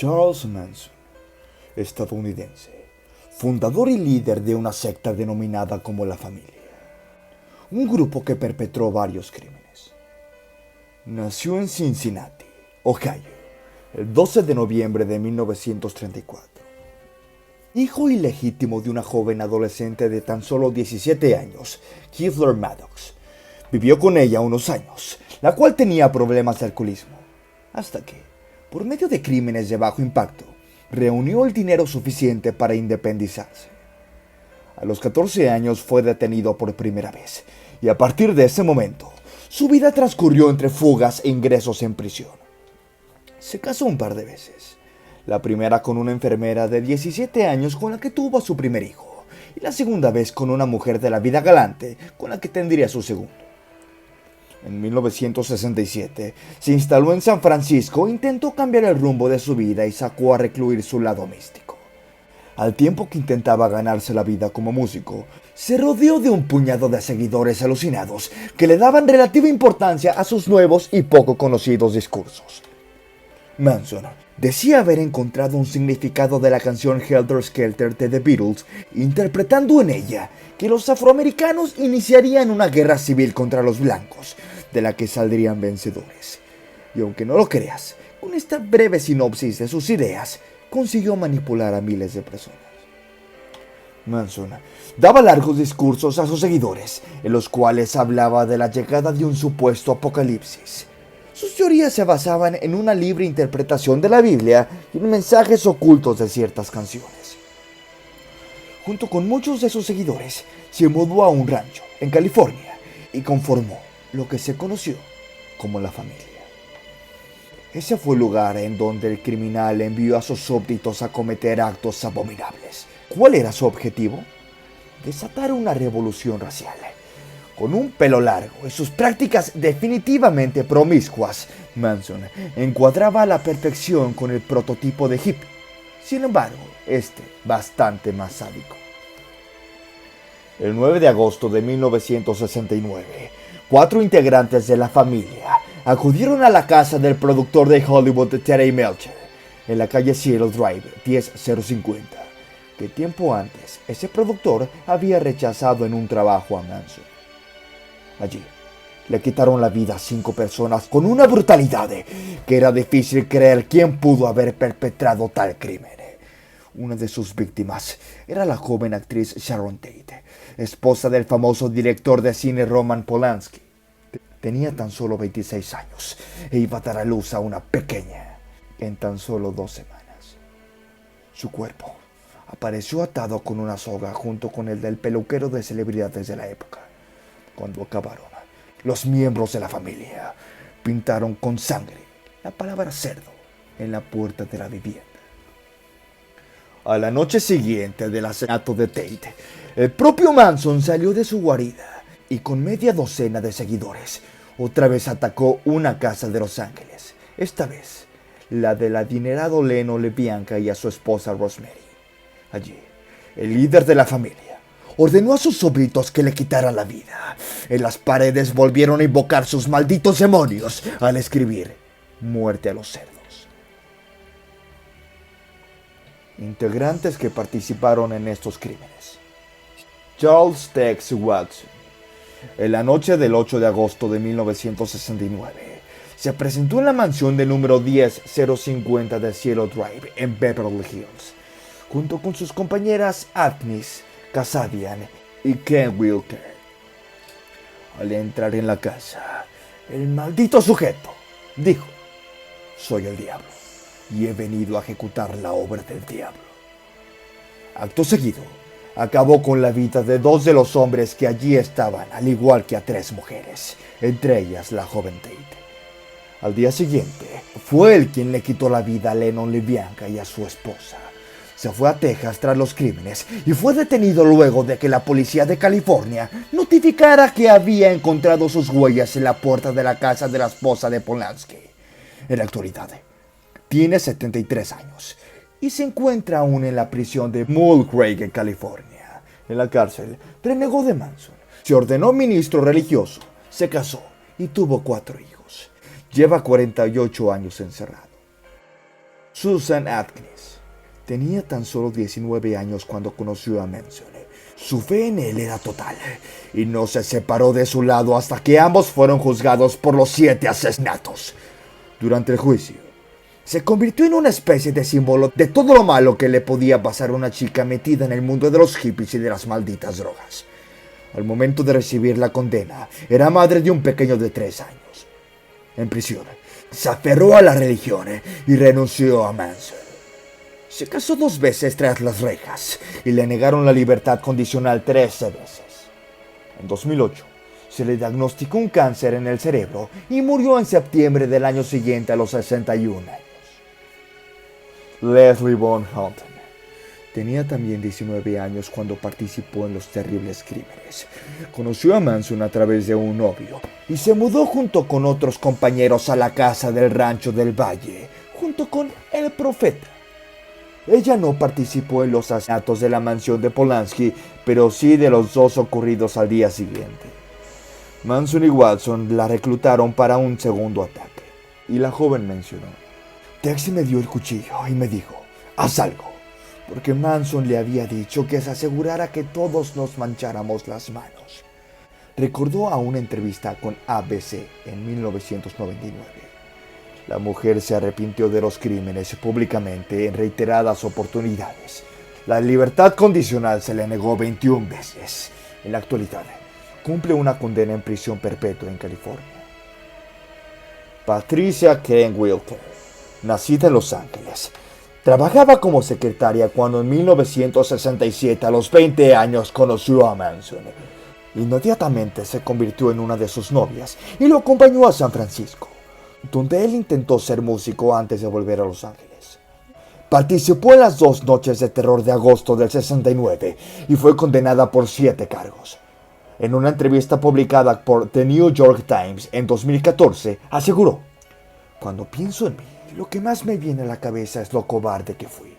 Charles Manson, estadounidense, fundador y líder de una secta denominada como La Familia, un grupo que perpetró varios crímenes. Nació en Cincinnati, Ohio, el 12 de noviembre de 1934. Hijo ilegítimo de una joven adolescente de tan solo 17 años, Heather Maddox. Vivió con ella unos años, la cual tenía problemas de alcoholismo, hasta que, por medio de crímenes de bajo impacto, reunió el dinero suficiente para independizarse. A los 14 años fue detenido por primera vez, y a partir de ese momento, su vida transcurrió entre fugas e ingresos en prisión. Se casó un par de veces, la primera con una enfermera de 17 años con la que tuvo a su primer hijo, y la segunda vez con una mujer de la vida galante con la que tendría su segundo. En 1967, se instaló en San Francisco, intentó cambiar el rumbo de su vida y sacó a recluir su lado místico. Al tiempo que intentaba ganarse la vida como músico, se rodeó de un puñado de seguidores alucinados que le daban relativa importancia a sus nuevos y poco conocidos discursos. Manson decía haber encontrado un significado de la canción Helter Skelter de The Beatles, interpretando en ella que los afroamericanos iniciarían una guerra civil contra los blancos, de la que saldrían vencedores. Y aunque no lo creas, con esta breve sinopsis de sus ideas, consiguió manipular a miles de personas. Manson daba largos discursos a sus seguidores, en los cuales hablaba de la llegada de un supuesto apocalipsis. Sus teorías se basaban en una libre interpretación de la Biblia y en mensajes ocultos de ciertas canciones. Junto con muchos de sus seguidores, se mudó a un rancho en California y conformó lo que se conoció como La Familia. Ese fue el lugar en donde el criminal envió a sus súbditos a cometer actos abominables. ¿Cuál era su objetivo? Desatar una revolución racial. Con un pelo largo y sus prácticas definitivamente promiscuas, Manson encuadraba a la perfección con el prototipo de hippie. Sin embargo, bastante más sádico. El 9 de agosto de 1969, 4 integrantes de La Familia acudieron a la casa del productor de Hollywood Terry Melcher, en la calle Seattle Drive 10050, que tiempo antes ese productor había rechazado en un trabajo a Manson. Allí, le quitaron la vida a 5 personas con una brutalidad que era difícil creer quién pudo haber perpetrado tal crimen. Una de sus víctimas era la joven actriz Sharon Tate, esposa del famoso director de cine Roman Polanski. Tenía tan solo 26 años e iba a dar a luz a una pequeña en tan solo 2 semanas. Su cuerpo apareció atado con una soga junto con el del peluquero de celebridades de la época. Cuando acabaron, los miembros de la familia pintaron con sangre la palabra cerdo en la puerta de la vivienda. A la noche siguiente del asesinato de Tate, el propio Manson salió de su guarida y con media docena de seguidores otra vez atacó una casa de Los Ángeles, esta vez la del adinerado Leno LeBianca y a su esposa Rosemary. Allí, el líder de la familia ordenó a sus súbditos que le quitaran la vida. En las paredes volvieron a invocar sus malditos demonios al escribir "Muerte a los cerdos". Integrantes que participaron en estos crímenes. Charles Tex Watson. En la noche del 8 de agosto de 1969, se presentó en la mansión del número 10050 de Seattle Drive en Beverly Hills, junto con sus compañeras Agnes Kasabian y Ken Wilker. Al entrar en la casa, el maldito sujeto dijo: "Soy el diablo y he venido a ejecutar la obra del diablo". Acto seguido, acabó con la vida de 2 de los hombres que allí estaban, al igual que a 3 mujeres, entre ellas la joven Tate. Al día siguiente, fue él quien le quitó la vida a Lennon LeBianca y a su esposa. Se fue a Texas tras los crímenes y fue detenido luego de que la policía de California notificara que había encontrado sus huellas en la puerta de la casa de la esposa de Polanski. En la actualidad, tiene 73 años y se encuentra aún en la prisión de Mulgrave, en California. En la cárcel, renegó de Manson, se ordenó ministro religioso, se casó y tuvo 4 hijos. Lleva 48 años encerrado. Susan Atkins tenía tan solo 19 años cuando conoció a Manson. Su fe en él era total y no se separó de su lado hasta que ambos fueron juzgados por los 7 asesinatos. Durante el juicio, se convirtió en una especie de símbolo de todo lo malo que le podía pasar a una chica metida en el mundo de los hippies y de las malditas drogas. Al momento de recibir la condena, era madre de un pequeño de 3 años. En prisión, se aferró a la religión y renunció a Manson. Se casó 2 veces tras las rejas y le negaron la libertad condicional 13 veces. En 2008, se le diagnosticó un cáncer en el cerebro y murió en septiembre del año siguiente a los 61 años. Leslie Von Houten tenía también 19 años cuando participó en los terribles crímenes. Conoció a Manson a través de un novio y se mudó junto con otros compañeros a la casa del rancho del Valle, junto con el Profeta. Ella no participó en los asesinatos de la mansión de Polanski, pero sí de los 2 ocurridos al día siguiente. Manson y Watson la reclutaron para un segundo ataque, y la joven mencionó: Tex me dio el cuchillo y me dijo, haz algo, porque Manson le había dicho que se asegurara que todos nos mancháramos las manos. Recordó a una entrevista con ABC en 1999. La mujer se arrepintió de los crímenes públicamente en reiteradas oportunidades. La libertad condicional se le negó 21 veces. En la actualidad, cumple una condena en prisión perpetua en California. Patricia Kane Wilker, nacida en Los Ángeles, trabajaba como secretaria cuando en 1967, a los 20 años, conoció a Manson. Inmediatamente se convirtió en una de sus novias y lo acompañó a San Francisco, donde él intentó ser músico antes de volver a Los Ángeles. Participó en las 2 noches de terror de agosto del 69 y fue condenada por 7 cargos. En una entrevista publicada por The New York Times en 2014, aseguró: Cuando pienso en mí, lo que más me viene a la cabeza es lo cobarde que fui.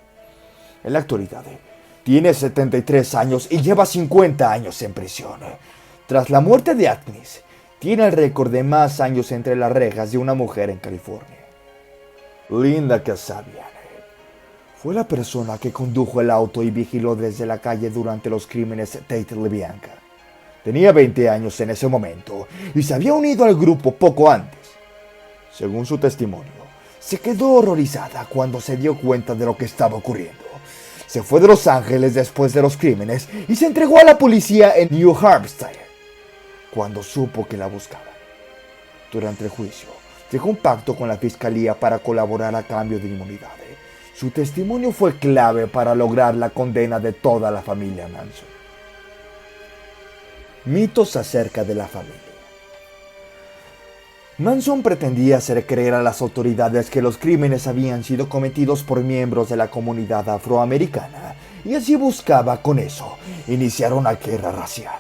En la actualidad, tiene 73 años y lleva 50 años en prisión. Tras la muerte de Atkins, tiene el récord de más años entre las rejas de una mujer en California. Linda Kasabian fue la persona que condujo el auto y vigiló desde la calle durante los crímenes Tate LaBianca. Tenía 20 años en ese momento y se había unido al grupo poco antes. Según su testimonio, se quedó horrorizada cuando se dio cuenta de lo que estaba ocurriendo. Se fue de Los Ángeles después de los crímenes y se entregó a la policía en New Hampshire cuando supo que la buscaban. Durante el juicio, llegó a un pacto con la fiscalía para colaborar a cambio de inmunidad. Su testimonio fue clave para lograr la condena de toda la familia Manson. Mitos acerca de la familia. Manson pretendía hacer creer a las autoridades que los crímenes habían sido cometidos por miembros de la comunidad afroamericana y así buscaba con eso iniciar una guerra racial.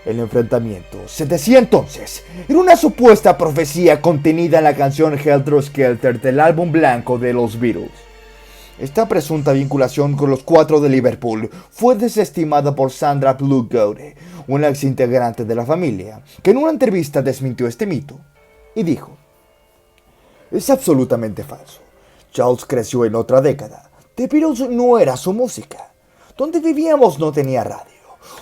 El enfrentamiento, se decía entonces, era una supuesta profecía contenida en la canción Helter Skelter del álbum blanco de los Beatles. Esta presunta vinculación con los 4 de Liverpool fue desestimada por Sandra Bluegode, una ex integrante de la familia, que en una entrevista desmintió este mito y dijo: es absolutamente falso. Charles creció en otra década. The Beatles no era su música. Donde vivíamos no tenía radio.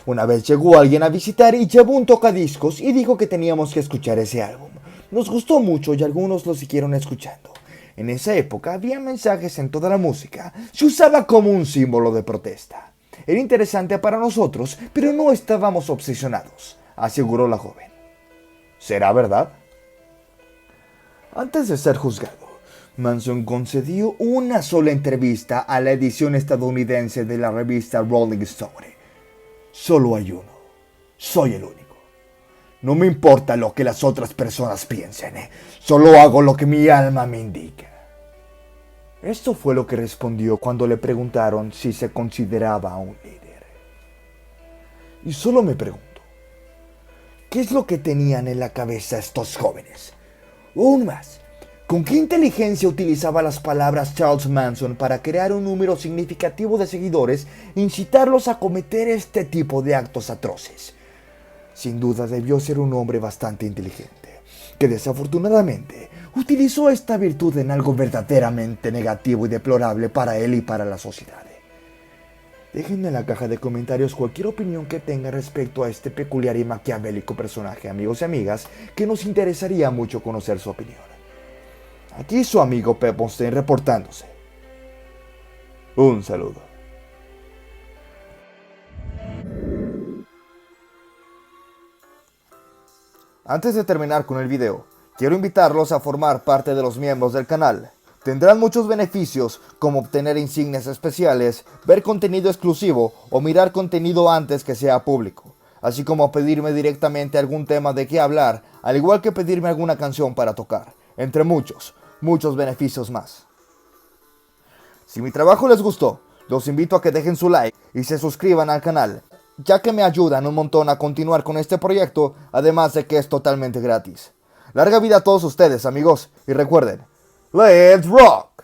Una vez llegó alguien a visitar y llevó un tocadiscos y dijo que teníamos que escuchar ese álbum. Nos gustó mucho y algunos lo siguieron escuchando. En esa época había mensajes en toda la música. Se usaba como un símbolo de protesta. Era interesante para nosotros, pero no estábamos obsesionados, aseguró la joven. ¿Será verdad? Antes de ser juzgado, Manson concedió una sola entrevista a la edición estadounidense de la revista Rolling Stone. Solo hay uno. Soy el único. No me importa lo que las otras personas piensen. Solo hago lo que mi alma me indica. Esto fue lo que respondió cuando le preguntaron si se consideraba un líder. Y solo me pregunto, ¿qué es lo que tenían en la cabeza estos jóvenes? O aún más, ¿con qué inteligencia utilizaba las palabras Charles Manson para crear un número significativo de seguidores e incitarlos a cometer este tipo de actos atroces? Sin duda debió ser un hombre bastante inteligente, que desafortunadamente utilizó esta virtud en algo verdaderamente negativo y deplorable para él y para la sociedad. Déjenme en la caja de comentarios cualquier opinión que tengan respecto a este peculiar y maquiavélico personaje, amigos y amigas, que nos interesaría mucho conocer su opinión. Aquí su amigo Pepponstein reportándose. Un saludo. Antes de terminar con el video, quiero invitarlos a formar parte de los miembros del canal. Tendrán muchos beneficios como obtener insignias especiales, ver contenido exclusivo o mirar contenido antes que sea público, así como pedirme directamente algún tema de qué hablar, al igual que pedirme alguna canción para tocar, entre muchos beneficios más. Si mi trabajo les gustó, los invito a que dejen su like y se suscriban al canal, ya que me ayudan un montón a continuar con este proyecto, además de que es totalmente gratis. Larga vida a todos ustedes, amigos, y recuerden, ¡Let's rock!